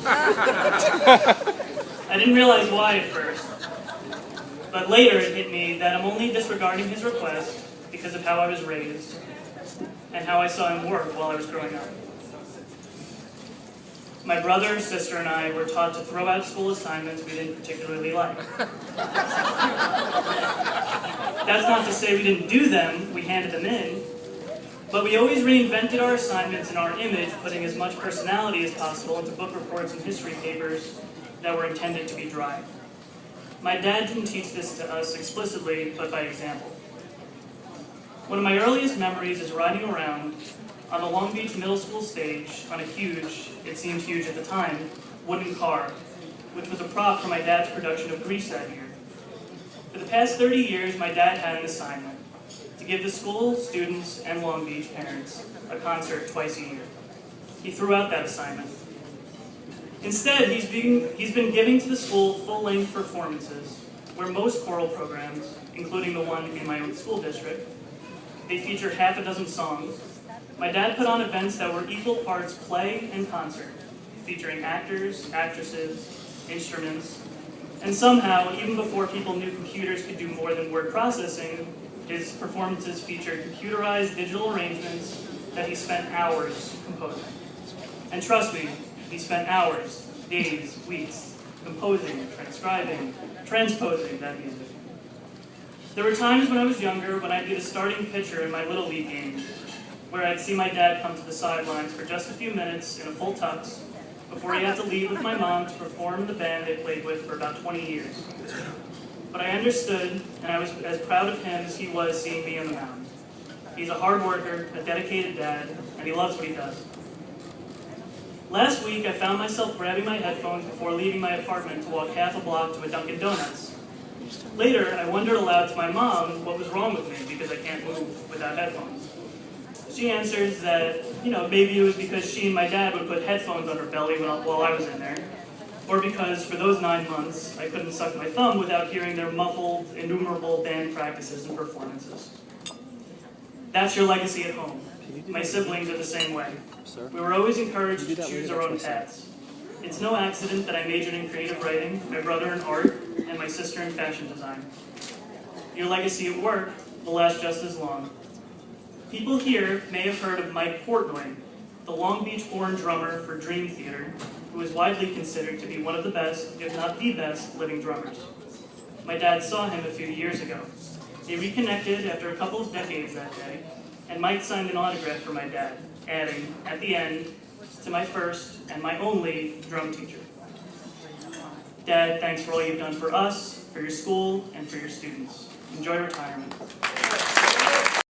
I didn't realize why at first, but later it hit me that I'm only disregarding his request because of how I was raised and how I saw him work while I was growing up. My brother, sister, and I were taught to throw out school assignments we didn't particularly like. That's not to say we didn't do them, we handed them in, but we always reinvented our assignments in our image, putting as much personality as possible into book reports and history papers that were intended to be dry. My dad didn't teach this to us explicitly, but by example. One of my earliest memories is riding around on the Long Beach Middle School stage on a huge, it seemed huge at the time, wooden car, which was a prop for my dad's production of Grease that year. For the past 30 years, my dad had an assignment: to give the school, students, and Long Beach parents a concert twice a year. He threw out that assignment. Instead, he's been giving to the school full-length performances, where most choral programs, including the one in my own school district, they feature half a dozen songs. My dad put on events that were equal parts play and concert, featuring actors, actresses, instruments, and somehow, even before people knew computers could do more than word processing, his performances featured computerized digital arrangements that he spent hours composing. And trust me, he spent hours, days, weeks, composing, transcribing, transposing that music. There were times when I was younger when I'd be the starting pitcher in my Little League games, where I'd see my dad come to the sidelines for just a few minutes in a full tux before he had to leave with my mom to perform in the band they played with for about 20 years. But I understood, and I was as proud of him as he was seeing me on the mound. He's a hard worker, a dedicated dad, and he loves what he does. Last week, I found myself grabbing my headphones before leaving my apartment to walk half a block to a Dunkin' Donuts. Later, I wondered aloud to my mom what was wrong with me because I can't move without headphones. She answers that, maybe it was because she and my dad would put headphones on her belly while I was in there, or because for those 9 months, I couldn't suck my thumb without hearing their muffled, innumerable band practices and performances. That's your legacy at home. My siblings are the same way. We were always encouraged to choose our own paths. It's no accident that I majored in creative writing, my brother in art, and my sister in fashion design. Your legacy at work will last just as long. People here may have heard of Mike Portnoy, the Long Beach-born drummer for Dream Theater, who is widely considered to be one of the best, if not the best, living drummers. My dad saw him a few years ago. They reconnected after a couple of decades that day, and Mike signed an autograph for my dad, adding, at the end, to my first and my only drum teacher. Dad, thanks for all you've done for us, for your school, and for your students. Enjoy retirement.